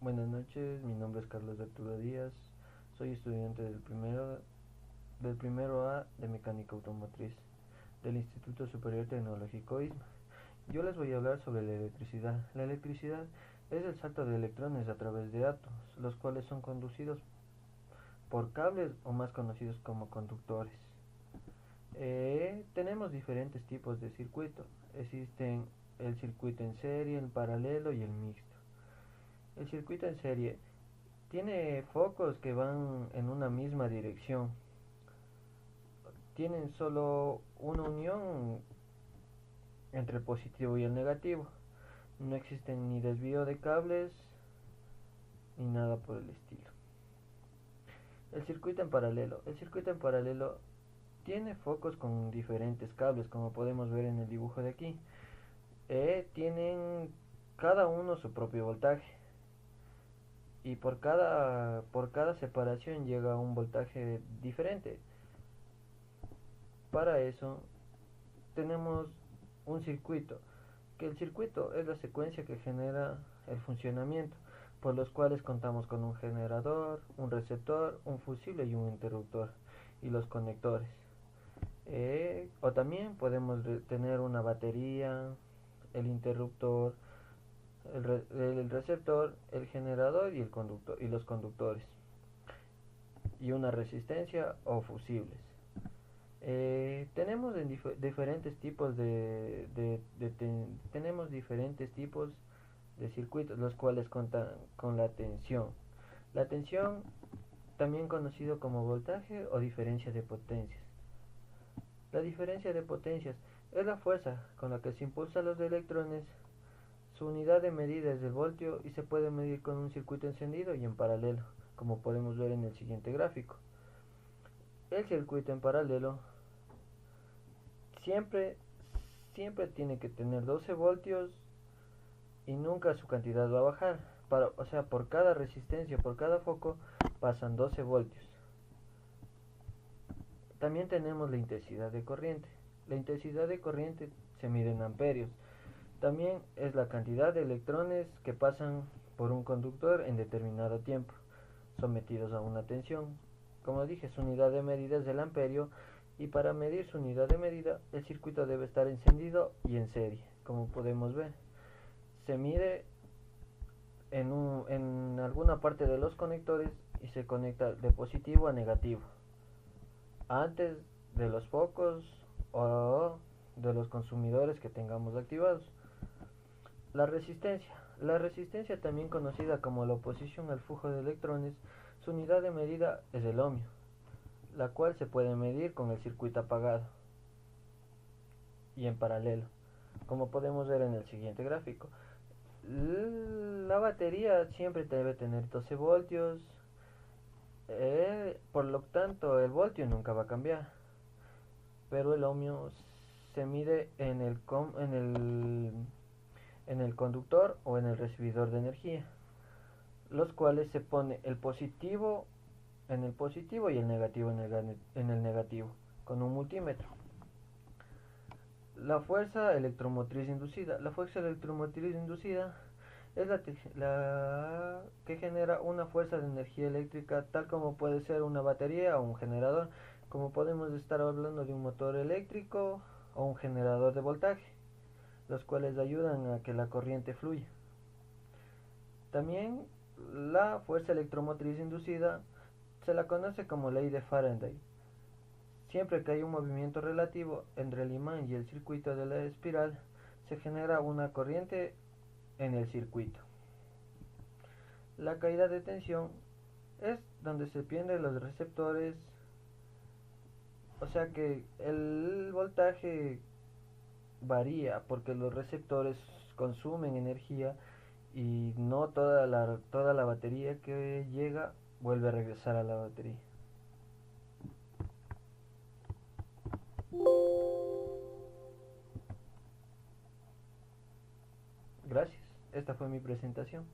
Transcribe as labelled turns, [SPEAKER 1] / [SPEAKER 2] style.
[SPEAKER 1] Buenas noches, mi nombre es Carlos Arturo Díaz, soy estudiante del primero A de Mecánica Automotriz del Instituto Superior Tecnológico ISMA. Yo les voy a hablar sobre la electricidad. La electricidad es el salto de electrones a través de átomos, los cuales son conducidos por cables o más conocidos como conductores. Tenemos diferentes tipos de circuito. Existen el circuito en serie, el paralelo y el mixto. El circuito en serie tiene focos que van en una misma dirección. Tienen solo una unión entre el positivo y el negativo. No existen ni desvío de cables ni nada por el estilo. El circuito en paralelo. El circuito en paralelo tiene focos con diferentes cables, como podemos ver en el dibujo de aquí. Tienen cada uno su propio voltaje. Y por cada separación llega a un voltaje diferente. Para eso tenemos un circuito, que el circuito es la secuencia que genera el funcionamiento, por los cuales contamos con un generador, un receptor, un fusible y un interruptor, y los conectores. O también podemos tener una batería, el interruptor, el receptor, el generador y el conductor y los conductores, y una resistencia o fusibles. Tenemos diferentes tipos tenemos diferentes tipos de circuitos, los cuales cuentan con la tensión. La tensión, también conocido como voltaje o diferencia de potencias. La diferencia de potencias es la fuerza con la que se impulsan los electrones. Su unidad de medida es el voltio y se puede medir con un circuito encendido y en paralelo, como podemos ver en el siguiente gráfico. El circuito en paralelo siempre siempre tiene que tener 12 voltios y nunca su cantidad va a bajar. O sea, por cada resistencia, por cada foco, pasan 12 voltios. También tenemos la intensidad de corriente. La intensidad de corriente se mide en amperios. También es la cantidad de electrones que pasan por un conductor en determinado tiempo, sometidos a una tensión. Como dije, su unidad de medida es el amperio, y para medir su unidad de medida, el circuito debe estar encendido y en serie, como podemos ver. Se mide en alguna parte de los conectores y se conecta de positivo a negativo, antes de los focos o de los consumidores que tengamos activados. La resistencia. La resistencia, también conocida como la oposición al flujo de electrones, su unidad de medida es el ohmio, la cual se puede medir con el circuito apagado y en paralelo, como podemos ver en el siguiente gráfico. La batería siempre debe tener 12 voltios, por lo tanto el voltio nunca va a cambiar, pero el ohmio se mide en el conductor o en el recibidor de energía, los cuales se pone el positivo en el positivo y el negativo en el negativo, con un multímetro. La fuerza electromotriz inducida. La fuerza electromotriz inducida es la que genera una fuerza de energía eléctrica, tal como puede ser una batería o un generador, como podemos estar hablando de un motor eléctrico o un generador de voltaje, los cuales ayudan a que la corriente fluya. También la fuerza electromotriz inducida se la conoce como ley de Faraday. Siempre que hay un movimiento relativo entre el imán y el circuito de la espiral, se genera una corriente en el circuito. La caída de tensión es donde se pierden los receptores, o sea que el voltaje varía porque los receptores consumen energía y no toda la batería que llega vuelve a regresar a la batería. Gracias, esta fue mi presentación.